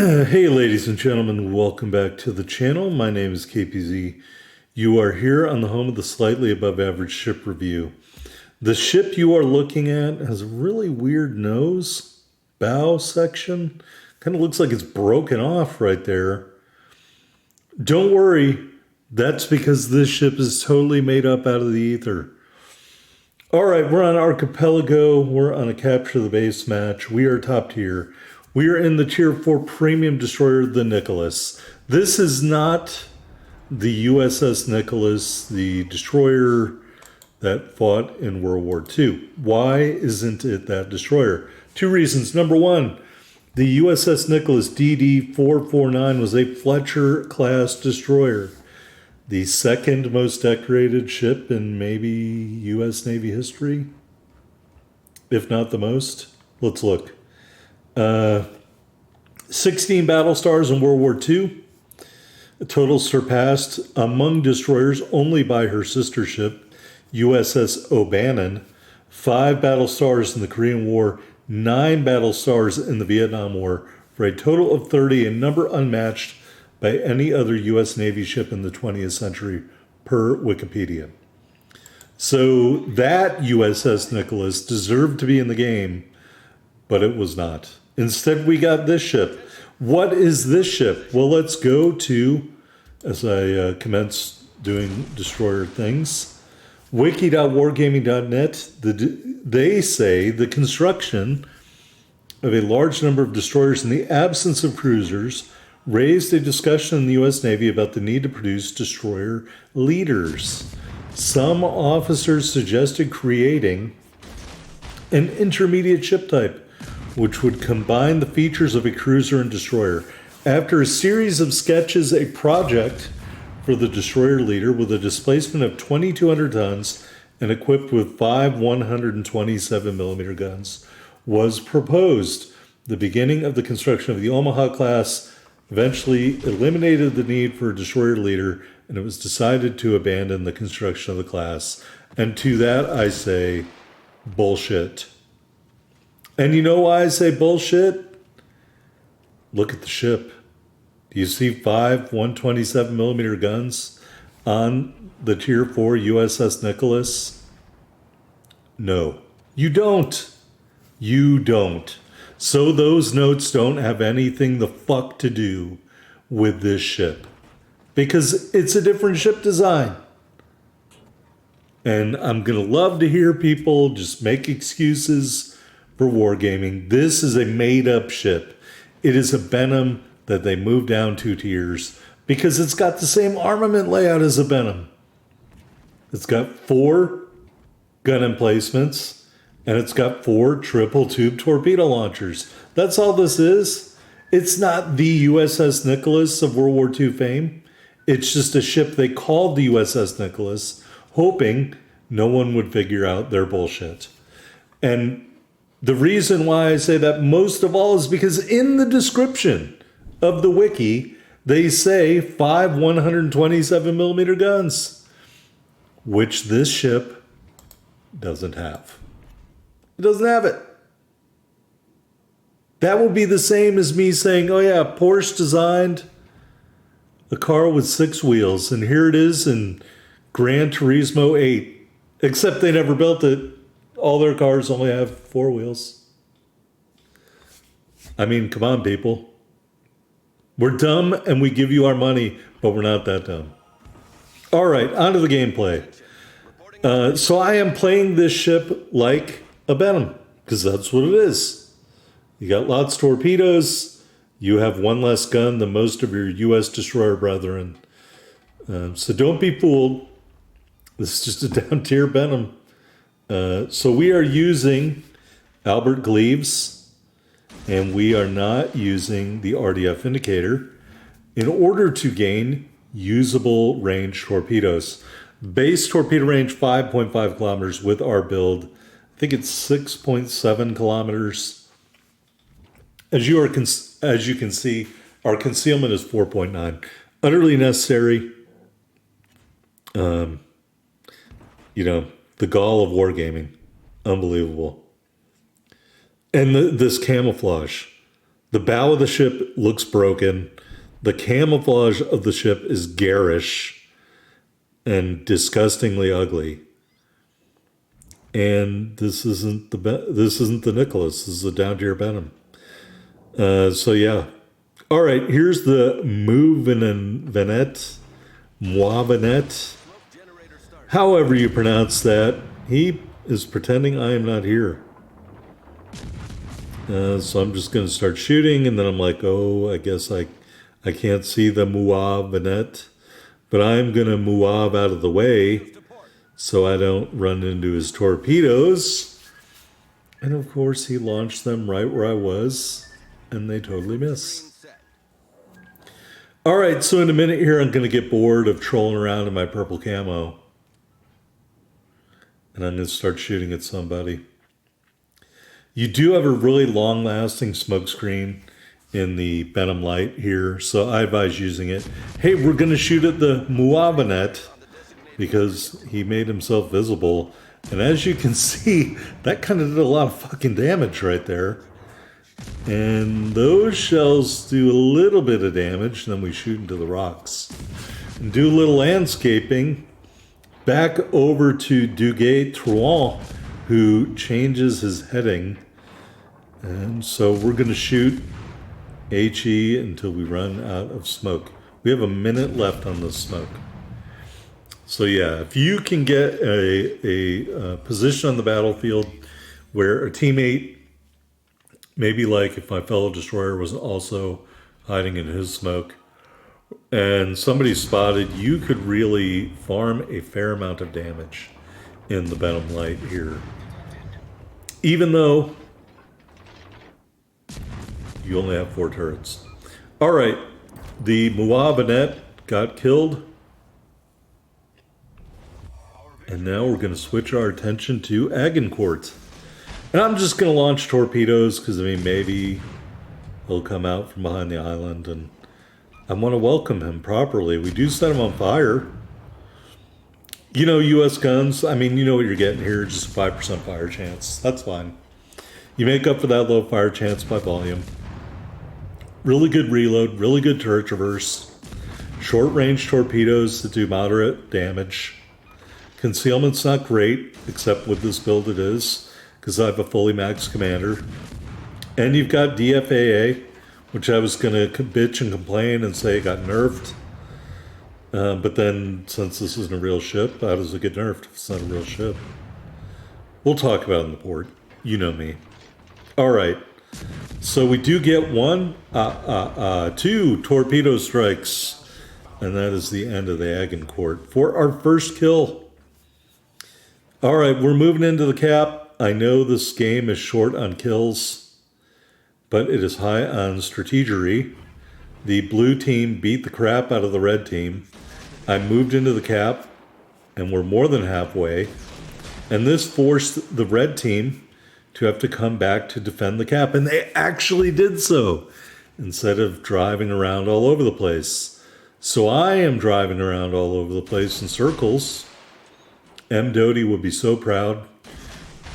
Hey, ladies and gentlemen, welcome back to the channel. My name is KPZ. You are here on the home of the slightly above average ship review. The ship you are looking at has a really weird nose, bow section. Kind of looks like it's broken off right there. Don't worry, that's because this ship is totally made up out of the ether. All right, we're on Archipelago. We're on a capture the base match. We are top tier. We are in the Tier 4 Premium Destroyer, the Nicholas. This is not the USS Nicholas, the destroyer that fought in World War II. Why isn't it that destroyer? Two reasons. Number one, the USS Nicholas DD-449 was a Fletcher-class destroyer. The second most decorated ship in maybe U.S. Navy history, if not the most. Let's look. 16 battle stars in World War II. A total surpassed among destroyers only by her sister ship, USS O'Bannon. 5 battle stars in the Korean War, 9 battle stars in the Vietnam War, for a total of 30, a number unmatched by any other U.S. Navy ship in the 20th century, per Wikipedia. So that USS Nicholas deserved to be in the game, but it was not. Instead, we got this ship. What is this ship? Well, let's go to, as I commence doing destroyer things, wiki.wargaming.net. They say the construction of a large number of destroyers in the absence of cruisers raised a discussion in the U.S. Navy about the need to produce destroyer leaders. Some officers suggested creating an intermediate ship type, which would combine the features of a cruiser and destroyer. After a series of sketches, a project for the destroyer leader with a displacement of 2,200 tons and equipped with 5 127mm guns was proposed. The beginning of the construction of the Omaha class eventually eliminated the need for a destroyer leader, and it was decided to abandon the construction of the class. And to that I say, bullshit. And you know why I say bullshit? Look at the ship. Do you see 5 127mm guns on the Tier 4 USS Nicholas? No, you don't. You don't. So those notes don't have anything the fuck to do with this ship, because it's a different ship design. And I'm going to love to hear people just make excuses for wargaming. This is a made-up ship. It is a Benham that they moved down 2 tiers because it's got the same armament layout as a Benham. It's got 4 gun emplacements, and it's got 4 triple-tube torpedo launchers. That's all this is. It's not the USS Nicholas of World War II fame. It's just a ship they called the USS Nicholas, hoping no one would figure out their bullshit. And the reason why I say that most of all is because in the description of the wiki, they say 5 127mm guns, which this ship doesn't have. It doesn't have it. That would be the same as me saying, oh yeah, Porsche designed a car with 6 wheels, and here it is in Gran Turismo 8, except they never built it. All their cars only have 4 wheels. I mean, come on, people. We're dumb and we give you our money, but we're not that dumb. All right, on to the gameplay. So I am playing this ship like a Benham, because that's what it is. You got lots of torpedoes. You have 1 less gun than most of your U.S. destroyer brethren. So don't be fooled. This is just a down-tier Benham. So we are using Albert Gleaves, and we are not using the RDF indicator in order to gain usable range torpedoes. Base torpedo range 5.5 kilometers with our build. I think it's 6.7 kilometers. As you can see, our concealment is 4.9. Utterly necessary. The gall of wargaming. Unbelievable. And this camouflage. The bow of the ship looks broken. The camouflage of the ship is garish and disgustingly ugly. And this isn't the Nicholas. This is a down-tier Benham. So yeah. All right, here's the Moivenet, however you pronounce that. He is pretending I am not here. So I'm just going to start shooting, and then I'm like, oh, I guess I can't see the Moivenet, but I'm going to move out of the way so I don't run into his torpedoes. And of course, he launched them right where I was, and they totally miss. All right, so in a minute here, I'm going to get bored of trolling around in my purple camo. And I'm going to start shooting at somebody. You do have a really long-lasting smoke screen in the Benham light here, so I advise using it. Hey, we're going to shoot at the Moivenet because he made himself visible. And as you can see, that kind of did a lot of fucking damage right there. And those shells do a little bit of damage, and then we shoot into the rocks. And do a little landscaping. Back over to Duguay-Trouin, who changes his heading. And so we're going to shoot HE until we run out of smoke. We have a minute left on this smoke. So yeah, if you can get a position on the battlefield where a teammate, maybe like if my fellow destroyer was also hiding in his smoke, and somebody spotted, you could really farm a fair amount of damage in the Benham light here. Even though you only have 4 turrets. All right, the Moivenet got killed. And now we're going to switch our attention to Agincourt. And I'm just going to launch torpedoes because, I mean, maybe he'll come out from behind the island, and I want to welcome him properly. We do set him on fire. You know, U.S. guns, I mean, you know what you're getting here, just a 5% fire chance. That's fine. You make up for that low fire chance by volume. Really good reload, really good turret traverse. Short-range torpedoes that do moderate damage. Concealment's not great, except with this build it is, because I have a fully maxed commander. And you've got DFAA, which I was going to bitch and complain and say it got nerfed. But then, since this isn't a real ship, how does it get nerfed if it's not a real ship? We'll talk about it in the port. You know me. All right. So we do get 2 torpedo strikes. And that is the end of the Agincourt for our first kill. All right, we're moving into the cap. I know this game is short on kills, but it is high on strategery. The blue team beat the crap out of the red team. I moved into the cap, and we're more than halfway. And this forced the red team to have to come back to defend the cap, and they actually did so, instead of driving around all over the place. So I am driving around all over the place in circles. M. Doty would be so proud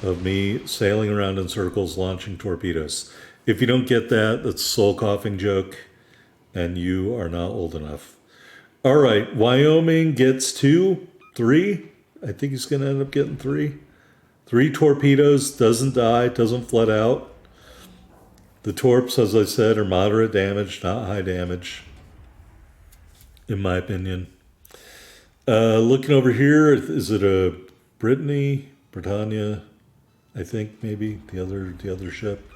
of me sailing around in circles launching torpedoes. If you don't get that, that's a soul coughing joke, and you are not old enough. All right, Wyoming gets 2, 3. I think he's going to end up getting 3. 3 torpedoes, doesn't die, doesn't flood out. The torps, as I said, are moderate damage, not high damage, in my opinion. Looking over here, is it a Britannia? I think maybe the other ship.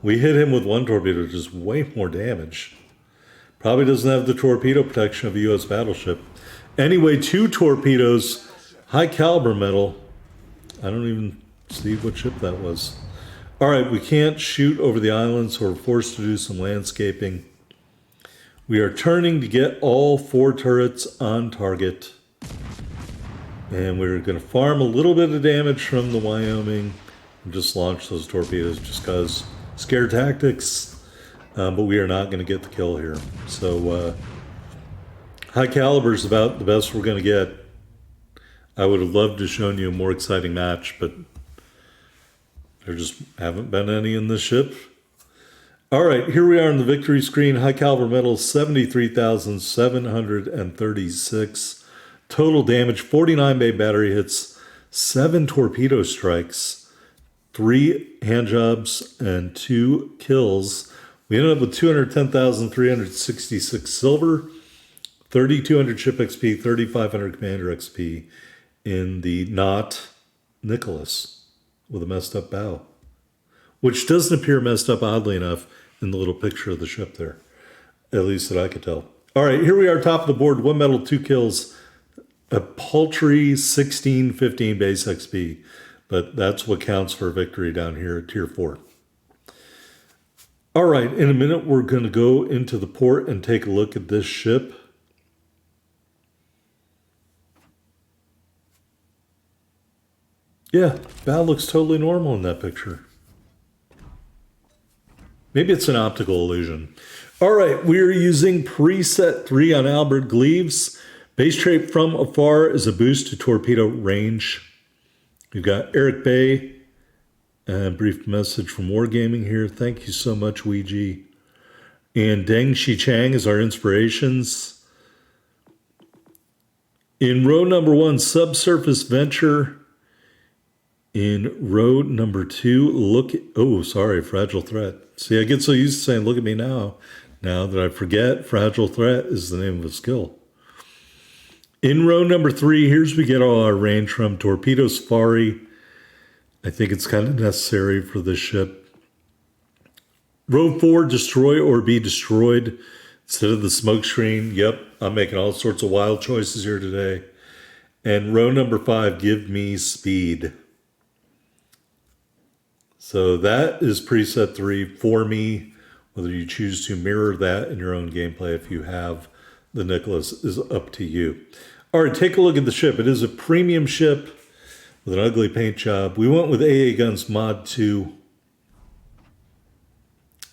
We hit him with 1 torpedo, just way more damage. Probably doesn't have the torpedo protection of a U.S. battleship. Anyway, 2 torpedoes, high caliber metal. I don't even see what ship that was. All right, we can't shoot over the island, so we're forced to do some landscaping. We are turning to get all 4 turrets on target. And we're going to farm a little bit of damage from the Wyoming and just launch those torpedoes just because scare tactics. But we are not going to get the kill here. So high caliber is about the best we're going to get. I would have loved to have shown you a more exciting match, but there just haven't been any in this ship. All right, here we are on the victory screen. High caliber metals, 73,736. Total damage, 49 bay battery hits, 7 torpedo strikes, 3 hand jobs, and 2 kills. We ended up with 210,366 silver, 3,200 ship XP, 3,500 commander XP in the not Nicholas with a messed up bow, which doesn't appear messed up, oddly enough, in the little picture of the ship there, at least that I could tell. All right, here we are, top of the board, 1 medal, 2 kills, a paltry 1615 base XP, but that's what counts for victory down here at tier 4. All right, in a minute, we're going to go into the port and take a look at this ship. Yeah, bow looks totally normal in that picture. Maybe it's an optical illusion. All right, we're using preset 3 on Albert Gleaves. Base trait from afar is a boost to torpedo range. We've got Eric Bay, a brief message from Wargaming here. Thank you so much, WeeGee. And Deng Shichang is our inspirations. In row number 1, subsurface venture. In row number 2, fragile threat. See, I get so used to saying, look at me now that I forget fragile threat is the name of a skill. In row number 3, here's we get all our range from torpedo safari. I think it's kind of necessary for this ship. Row 4, destroy or be destroyed instead of the smoke screen. Yep, I'm making all sorts of wild choices here today. And row number 5, give me speed. So that is preset 3 for me. Whether you choose to mirror that in your own gameplay if you have the Nicholas is up to you. All right, take a look at the ship. It is a premium ship with an ugly paint job. We went with AA Guns Mod 2.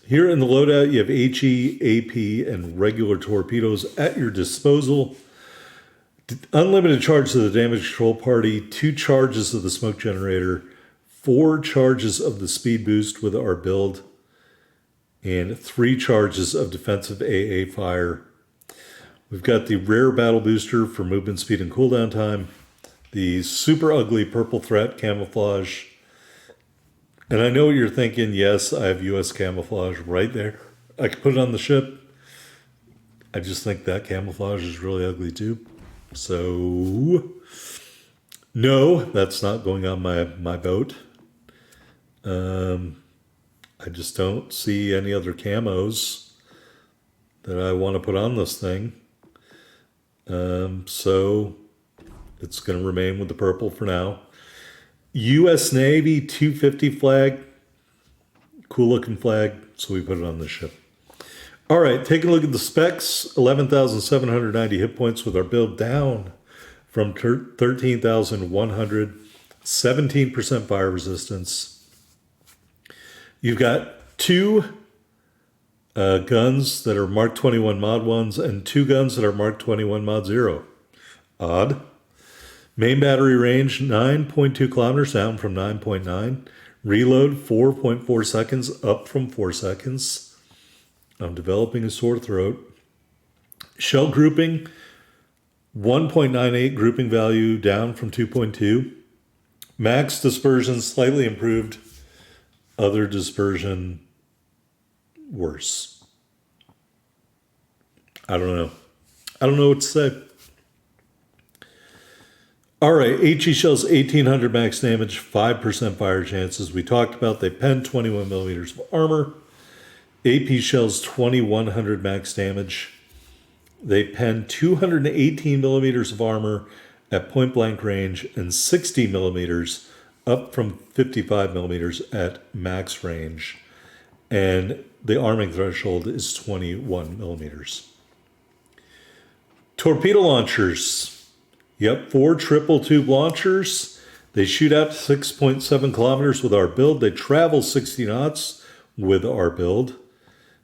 Here in the loadout, you have HE, AP, and regular torpedoes at your disposal. Unlimited charge to the damage control party, 2 charges of the smoke generator, 4 charges of the speed boost with our build, and 3 charges of defensive AA fire. We've got the rare battle booster for movement speed and cooldown time, the super ugly purple threat camouflage. And I know what you're thinking. Yes, I have US camouflage right there. I could put it on the ship. I just think that camouflage is really ugly too. So, no, that's not going on my boat. I just don't see any other camos that I want to put on this thing. So it's going to remain with the purple for now. U.S. Navy 250 flag. Cool looking flag, so we put it on the ship. All right, take a look at the specs. 11,790 hit points with our build down from 13,100. 17% fire resistance. You've got 2 guns that are Mark 21 Mod 1s and 2 guns that are Mark 21 Mod 0. Odd. Main battery range, 9.2 kilometers, down from 9.9. Reload, 4.4 seconds, up from 4 seconds. I'm developing a sore throat. Shell grouping, 1.98 grouping value, down from 2.2. Max dispersion, slightly improved. Other dispersion, worse. I don't know. I don't know what to say. All right, HE shells 1,800 max damage, 5% fire chances. We talked about they pen 21 millimeters of armor. AP shells 2,100 max damage. They pen 218 millimeters of armor at point blank range and 60 millimeters, up from 55 millimeters at max range. And the arming threshold is 21 millimeters. Torpedo launchers. Yep, 4 triple tube launchers. They shoot out to 6.7 kilometers with our build. They travel 60 knots with our build.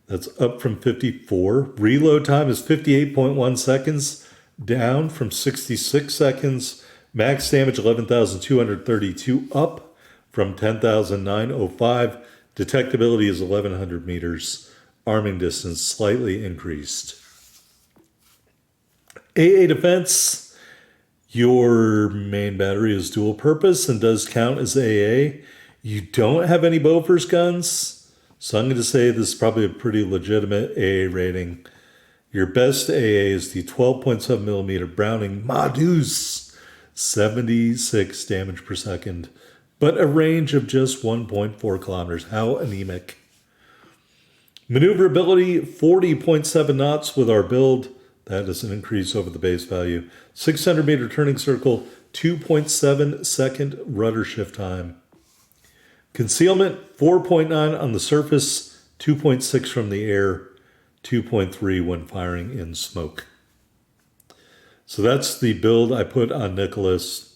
That's up from 54. Reload time is 58.1 seconds, down from 66 seconds. Max damage 11,232, up from 10,905. Detectability is 1,100 meters. Arming distance slightly increased. AA defense. Your main battery is dual purpose and does count as AA. You don't have any Bofors guns, so I'm going to say this is probably a pretty legitimate AA rating. Your best AA is the 12.7 millimeter Browning Madus, 76 damage per second, but a range of just 1.4 kilometers. How anemic. Maneuverability, 40.7 knots with our build. That is an increase over the base value. 600 meter turning circle, 2.7 second rudder shift time. Concealment, 4.9 on the surface, 2.6 from the air, 2.3 when firing in smoke. So that's the build I put on Nicholas.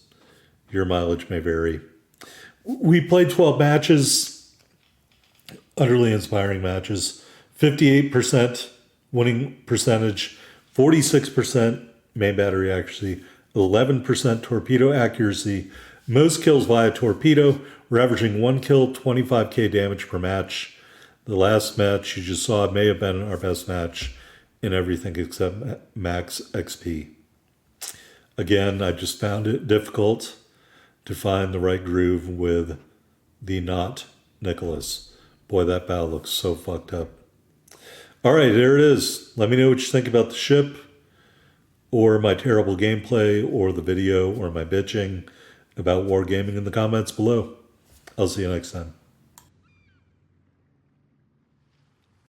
Your mileage may vary. We played 12 matches, utterly inspiring matches. 58% winning percentage, 46% main battery accuracy, 11% torpedo accuracy, most kills via torpedo. We're averaging 1 kill, 25k damage per match. The last match you just saw may have been our best match in everything except max XP. Again, I just found it difficult to find the right groove with the not Nicholas. Boy, that bow looks so fucked up. All right, there it is. Let me know what you think about the ship, or my terrible gameplay, or the video, or my bitching about wargaming in the comments below. I'll see you next time.